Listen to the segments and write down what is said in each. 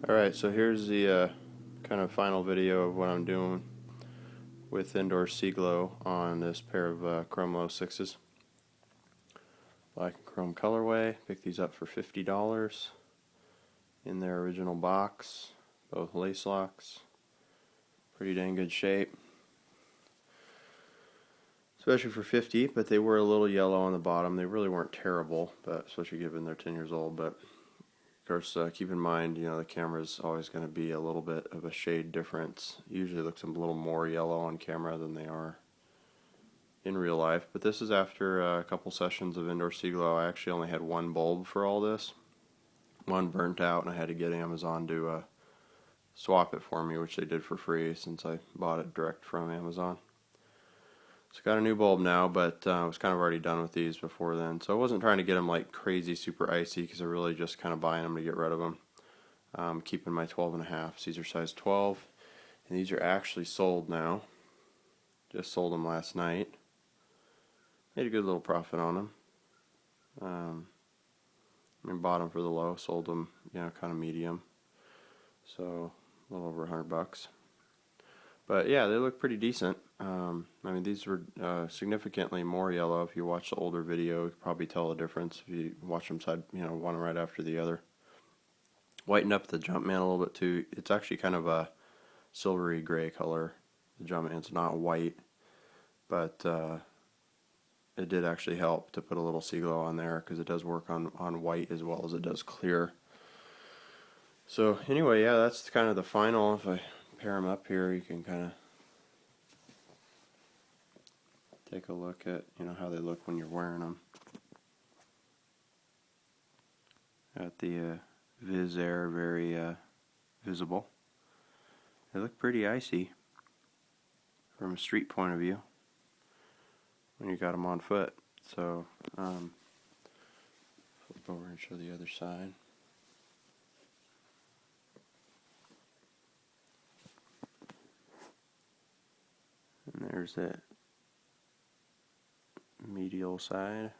Alright, so here's the kind of final video of what I'm doing with indoor SeaGlow on this pair of Chrome Low 6s. Black and chrome colorway. Picked these up for $50 in their original box. Both lace locks. Pretty dang good shape. Especially for $50, but they were a little yellow on the bottom. They really weren't terrible, but especially given they're 10 years old. But of course, keep in mind, the camera's always going to be a little bit of a shade difference. Usually looks a little more yellow on camera than they are in real life. But this is after a couple sessions of indoor SeaGlow. I actually only had one bulb for all this. One burnt out, and I had to get Amazon to swap it for me, which they did for free since I bought it direct from Amazon. So got a new bulb now, but I was kind of already done with these before then. So I wasn't trying to get them like crazy super icy because I'm really just kind of buying them to get rid of them. Keeping my 12.5s. These are size 12. And these are actually sold now. Just sold them last night. Made a good little profit on them. Bought them for the low, sold them, kind of medium. So a little over $100. But yeah, they look pretty decent. These were significantly more yellow. If you watch the older video, you could probably tell the difference if you watch them one right after the other. Whitened up the Jumpman a little bit too. It's actually kind of a silvery gray color. The Jumpman's not white, but it did actually help to put a little SeaGlow on there because it does work on white as well as it does clear. So anyway, yeah, that's kind of the final. If I pair them up here, you can kind of take a look at how they look when you're wearing them. Got the Viz Air very visible. They look pretty icy from a street point of view when you got them on foot. So flip over and show the other side. And there's that medial side.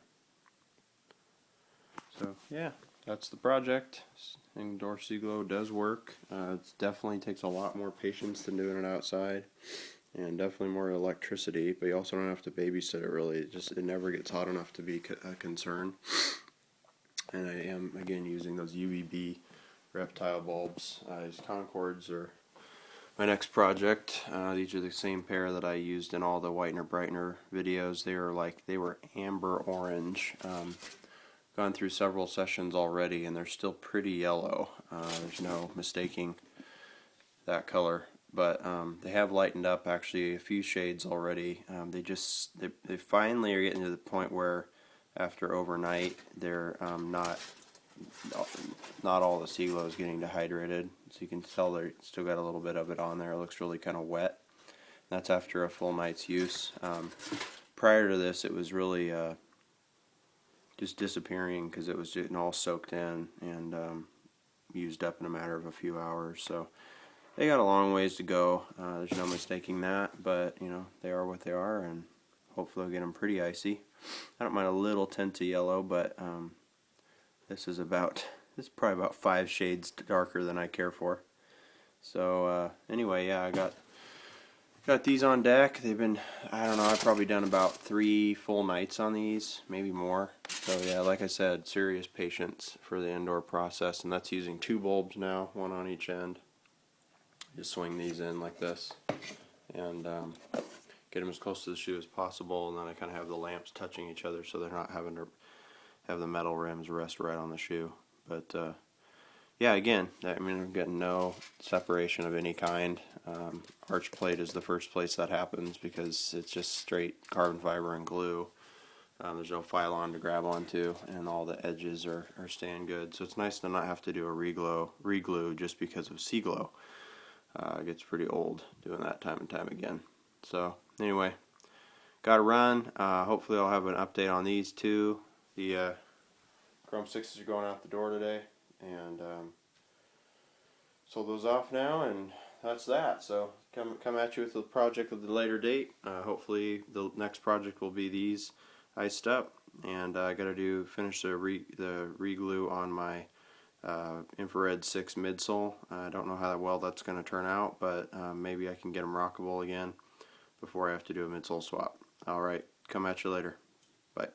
So yeah, that's the project. Indoor SeaGlow does work. It definitely takes a lot more patience than doing it outside, and definitely more electricity. But you also don't have to babysit it really. It never gets hot enough to be a concern. And I am again using those UVB reptile bulbs. These Concords are my next project. These are the same pair that I used in all the whitener brightener videos. They were amber orange. Gone through several sessions already, and they're still pretty yellow. There's no mistaking that color, but they have lightened up actually a few shades already. They finally are getting to the point where after overnight they're not all the SeaGlow is getting dehydrated, so you can tell they still got a little bit of it on there. It looks really kind of wet. That's after a full night's use. Prior to this, it was really just disappearing because it was getting all soaked in and used up in a matter of a few hours. So they got a long ways to go. There's no mistaking that, but they are what they are, and hopefully I'll get them pretty icy. I don't mind a little tint of yellow, but this is probably about 5 shades darker than I care for. So anyway, yeah, I got these on deck. They've been, I don't know, I've probably done about 3 full nights on these, maybe more. So yeah, like I said, serious patience for the indoor process, and that's using 2 bulbs now, 1 on each end. Just swing these in like this, and get them as close to the shoe as possible, and then I kind of have the lamps touching each other so they're not having to have the metal rims rest right on the shoe. But yeah, again, I'm getting no separation of any kind. Arch plate is the first place that happens because it's just straight carbon fiber and glue. There's no Phylon to grab onto, and all the edges are staying good. So it's nice to not have to do a reglue just because of SeaGlow. It gets pretty old doing that time and time again. So anyway, got to run. Hopefully I'll have an update on these too. The Chrome 6s are going out the door today, and sold those off now, and that's that. So come at you with a project at a later date. Hopefully the next project will be these iced up, and I got to finish the reglue on my infrared 6 midsole. I don't know how well that's going to turn out, but maybe I can get them rockable again before I have to do a midsole swap. Alright, come at you later. Bye.